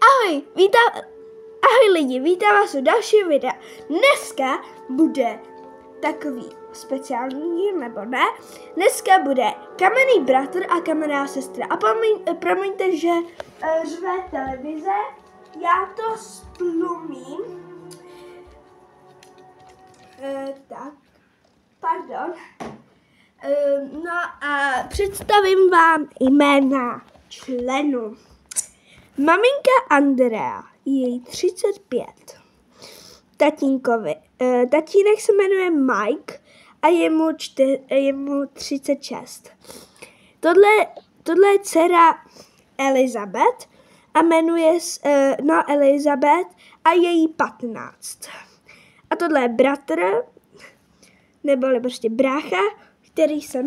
Ahoj lidi, vítám vás u dalšího videa. Dneska bude takový speciální, nebo ne? Dneska bude kamenný bratr a kamenná sestra. A promiňte, že řve televize. Já to stlumím. Tak, pardon. No a představím vám jména členů. Maminka Andrea, jej 35. Tatínek se jmenuje Mike a je mu 36. Tohle je dcera Elizabeth a jmenuje Elizabeth a je jí 15. A tohle je bratr, neboli prostě brácha, který se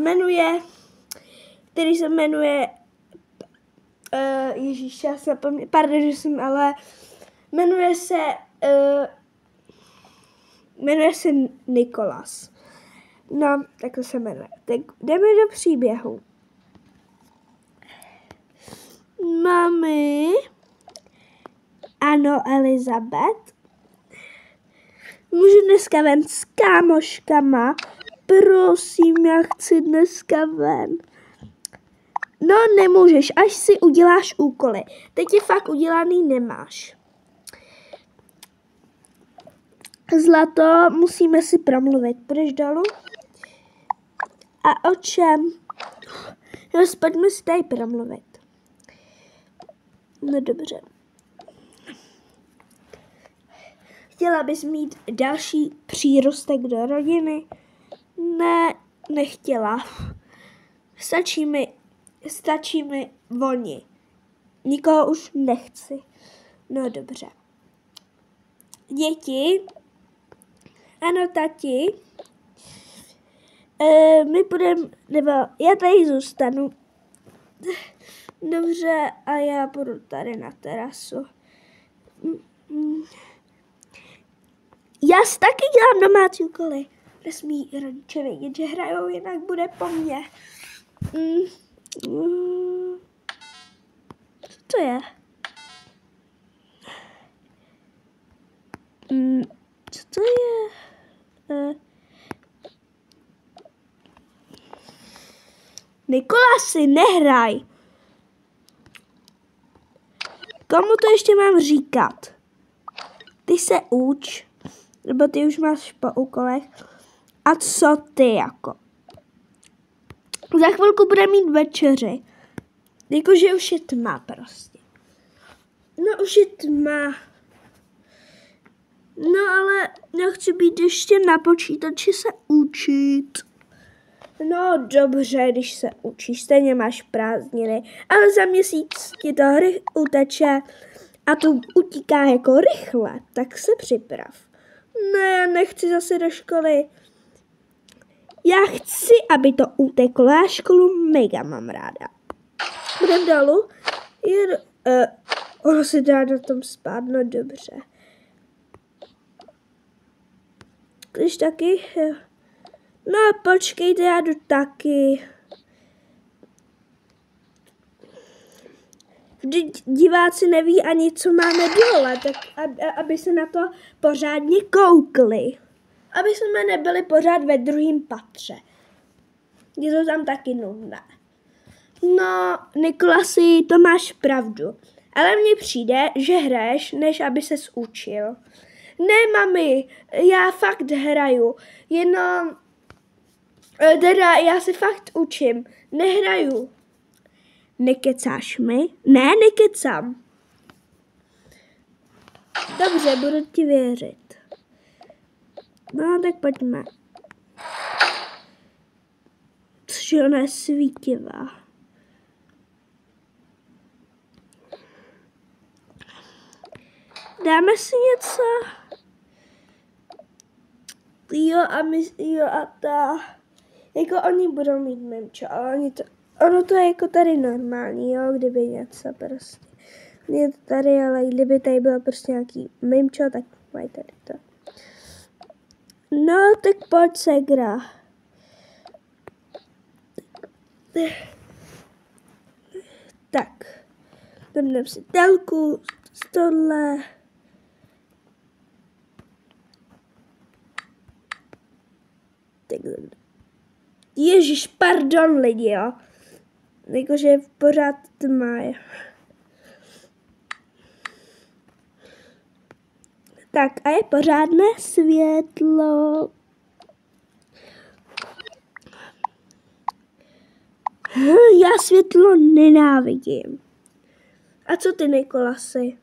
jmenuje Ježíš, já se zapomněl, pardon, že jsem, ale jmenuje se Nikolas. No, tak to se jmenuje. Tak jdeme do příběhu. Mami, ano, Elizabeth, můžu dneska ven s kámoškama? Prosím, já chci dneska ven. No, nemůžeš, až si uděláš úkoly. Teď je fakt udělaný nemáš. Zlato, musíme si promluvit. Půjdeš dolů? A o čem? No, pojďme si tady promluvit. No dobře. Chtěla bys mít další přírostek do rodiny? Ne, nechtěla. Stačí mi voni. Nikoho už nechci. No dobře. Děti? Ano, tati. My půjdeme, nebo já tady zůstanu. Dobře, a já půjdu tady na terasu. Já si taky dělám domácí úkoly. Nesmí rodiče vědět, že hrajou, jinak bude po mně. Co to je? Co to je? Nikolasi, nehraj. Komu to ještě mám říkat? Ty se uč, nebo ty už máš po úkolech. A co ty jako? Za chvilku bude mít večeři. Jakože už je tma prostě. No už je tma. No ale já chci být ještě na počítači se učit. No dobře, když se učíš, stejně máš prázdniny. Ale za měsíc ti to uteče a to utíká jako rychle. Tak se připrav. Ne, já nechci zase do školy. Já chci, aby to uteklo. Já školu mega mám ráda. Budem dolů. Ono se dá na tom spát, no dobře. Když taky... No počkejte, já jdu taky. Vždyť diváci neví ani, co máme dole, tak aby se na to pořádně koukli. Aby jsme nebyli pořád ve druhém patře. Je to tam taky nudné. No, Nikolasi, to máš pravdu. Ale mně přijde, že hraješ, než aby ses učil. Ne, mami, já fakt hraju. Jenom... Teda, já se fakt učím. Nehraju. Nekecáš mi? Ne, nekecám. Dobře, budu ti věřit. No, tak pojďme. Cože ona je svítivá. Dáme si něco? Jo a ta... Jako oni budou mít mimčo, ale ono to je jako tady normální, jo, kdyby něco prostě. Je to tady, ale kdyby tady bylo prostě nějaký mimčo, tak mají tady to. No, tak pojď, segra. Tak. Zapneme si telku, tohle. Ježíš, pardon lidi, jo. Jakože je pořád tma. Tak a je pořádné světlo. Já světlo nenávidím. A co ty, Nikolasy?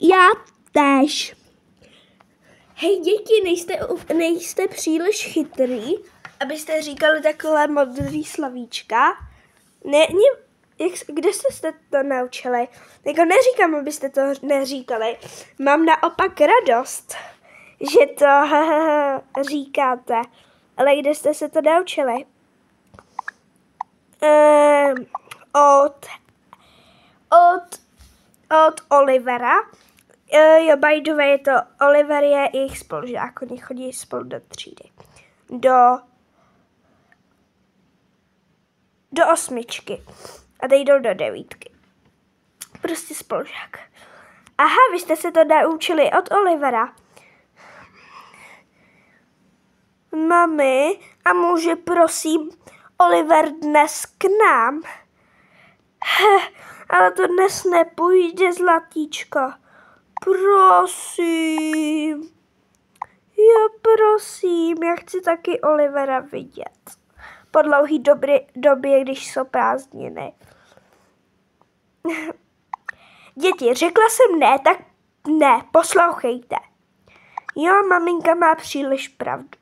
Já též. Hej děti, nejste příliš chytrý, abyste říkali takové modrý slovíčka. Kde jste to naučili? Jako neříkám, abyste to neříkali. Mám naopak radost, že to říkáte. Ale kde jste se to naučili? Od Olivera. Jo, by the way, Oliver je jejich spolužák, oni chodí spolu do třídy. Do 8. A teď jdou do 9. Prostě spolužák. Aha, vy jste se to naučili od Olivera. Mami, a může prosím Oliver dnes k nám? Ale to dnes nepůjde, zlatíčko. Prosím. Jo, prosím, já chci taky Olivera vidět. Po dlouhý době, když jsou prázdniny. Děti, řekla jsem ne, tak ne, poslouchejte. Jo, maminka má příliš pravdu.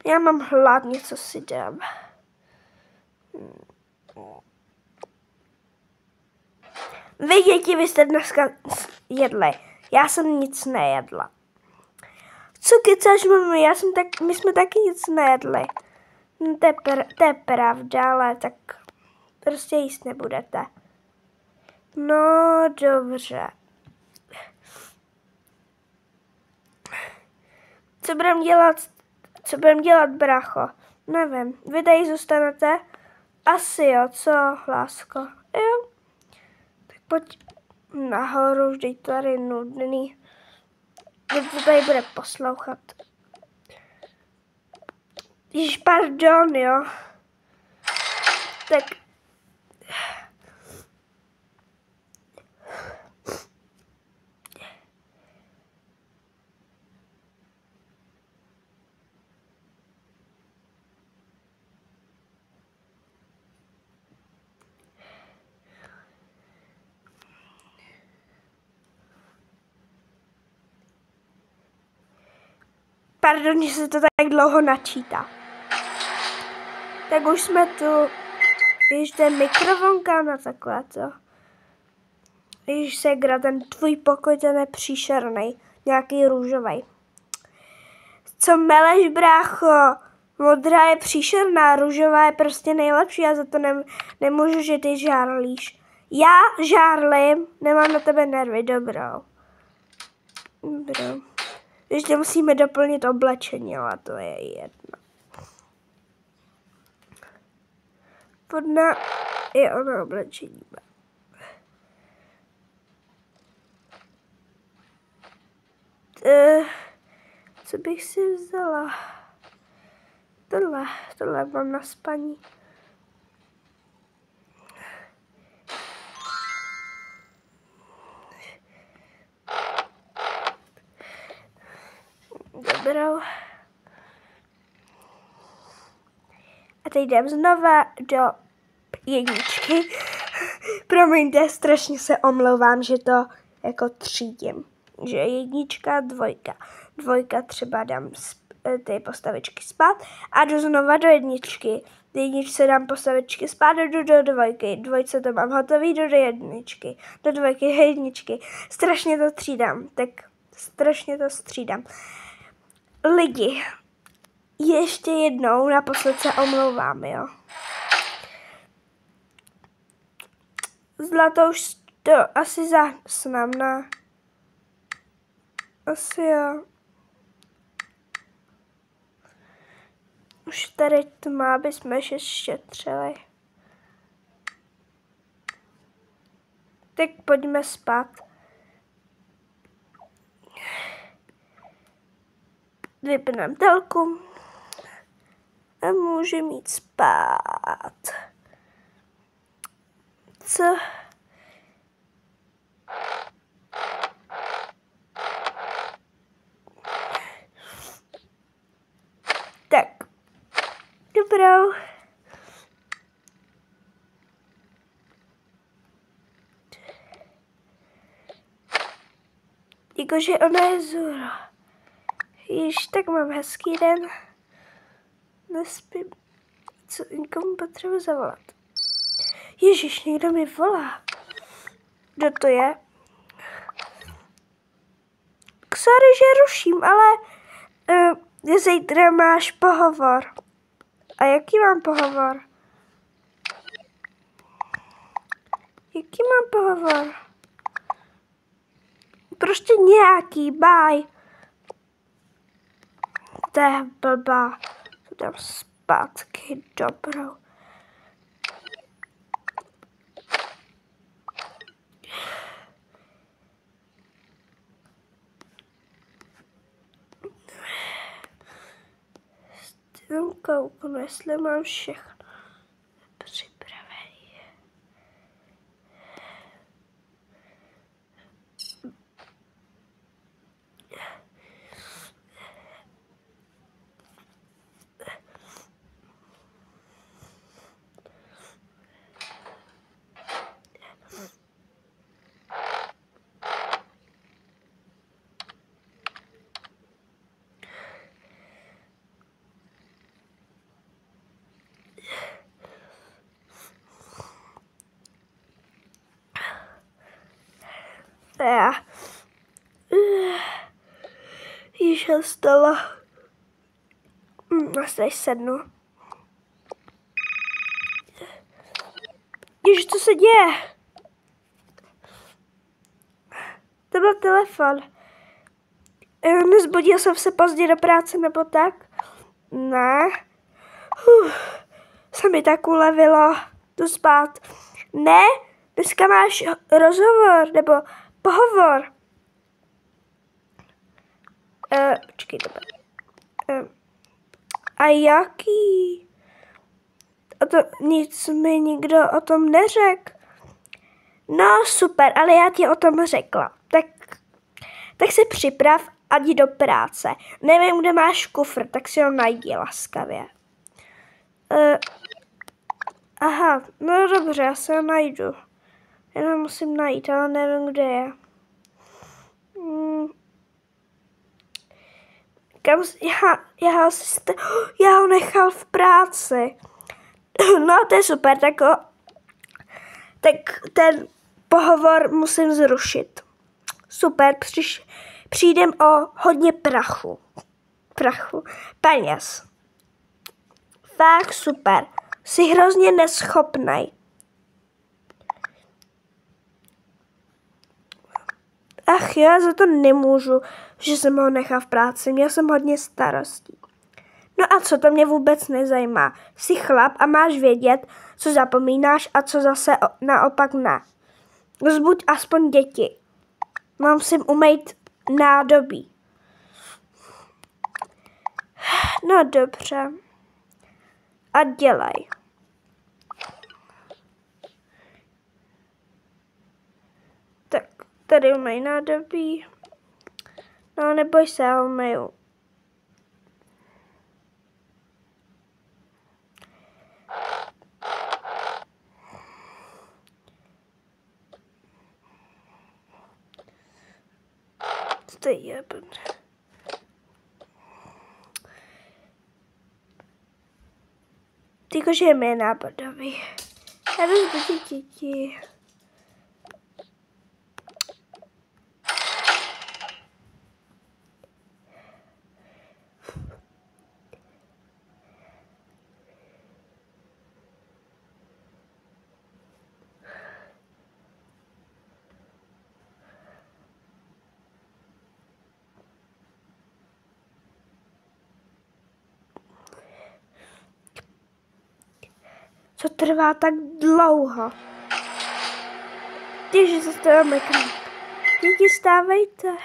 Já mám hlad, něco si dám. Vy děti, vy jste dneska jedli. Já jsem nic nejedla. Co kecáš, mami? My jsme taky nic nejedli. No, to je pravda, ale tak prostě jíst nebudete. No, dobře. Co budeme dělat, brácho? Nevím. Vy tady zůstanete? Asi jo, co, lásko? Jo. Tak pojď nahoru, vždyť tady nudný. Kdo to tady bude poslouchat? Ježiš, pardon, jo. Tak. Pardon, že se to tak dlouho načítá. Tak už jsme tu. Když to je mikrovlnka na takové to. Když se gra, ten tvůj pokoj, ten je příšerný. Nějaký růžový. Co meleš, brácho? Modrá je příšerná, růžová je prostě nejlepší. Já za to nemůžu, že ty žárlíš. Já žárlím, nemám na tebe nervy, dobrou. Ještě musíme doplnit oblečení, ale to je jedno. Vodna je ono oblečení. Co bych si vzala? Tohle mám na spaní. Dobrou. A teď jdem znova do 1. Promiňte, strašně se omlouvám, že to jako třídím. Že 1, 2. 2 třeba dám ty postavičky spát a jdu znova do 1. 1 dám postavičky spát, jdu do 2. 2 to mám hotový, jdu do 1. Do 2, 1. Strašně to střídám, tak strašně to střídám. Lidi, ještě jednou naposled se omlouvám, jo. Zlato už to asi zasnám, ne? Asi jo. Už tady tma, aby jsme šetřili. Tak pojďme spát. Vypneme telku a můžeme jít spát. Co? Tak. Dobrou. Jakože ona je Zura. Již tak mám hezký den. Nespím. Co někomu potřebuji zavolat? Ježiš, někdo mi volá. Kdo to je? Sorry, že ruším, ale zítra máš pohovor. A jaký mám pohovor? Jaký mám pohovor? Prostě nějaký, bye. To je blbá. To dám zpátky, dobrou. Jenom kouknu, jestli mám všechno připravené. Já již stala. Asi sednu. Ježiš, co se děje? To byl telefon. Nezbudil jsem se pozdě do práce nebo tak? Ne. Se mi tak ulevilo. Jdu spát. Ne, dneska máš rozhovor nebo pohovor. Počkej, dobré. A jaký? A to nic mi nikdo o tom neřekl. No super, ale já ti o tom řekla. Tak se připrav a jdi do práce. Nevím, kde máš kufr, tak si ho najdi laskavě. Aha, no dobře, já se ho najdu. Jenom musím najít, ale nevím, kde je. Já ho nechal v práci. No, to je super, tak ten pohovor musím zrušit. Super, přijdem o hodně prachu. Peněz. Fakt super. Jsi hrozně neschopnej. Ach já za to nemůžu, že jsem ho nechal v práci. Měl jsem hodně starostí. No a co, to mě vůbec nezajímá. Jsi chlap a máš vědět, co zapomínáš a co zase naopak ne. Zbuď aspoň děti. Mám si umýt nádobí. No dobře. A dělej. Tak, tady umej nádobí. No neboj se, já umyju. To je jebn. Tyko, že je mě nápadový. Já jdu děti. Co trvá tak dlouho? Těže se stáváme krát. Děti, stávejte.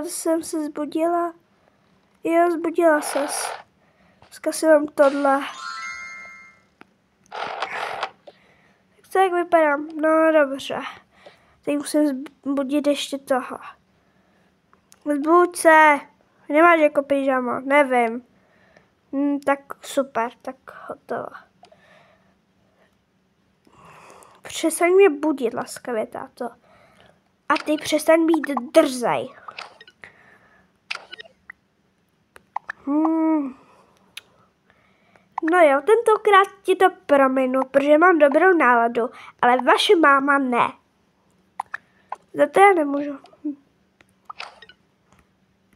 Jsem se zbudila. Jo, zbudila ses. Dneska si vám tohle. Tak co, jak vypadám? No, dobře. Teď musím zbudit ještě toho. Zbuď se. Nemáš jako pyžamo, nevím. Tak super, tak hotovo. Přestaň mě budit, laskavě, táto. A ty přestaň být drzej. No jo, tentokrát ti to prominu, protože mám dobrou náladu, ale vaše máma ne. Za to já nemůžu.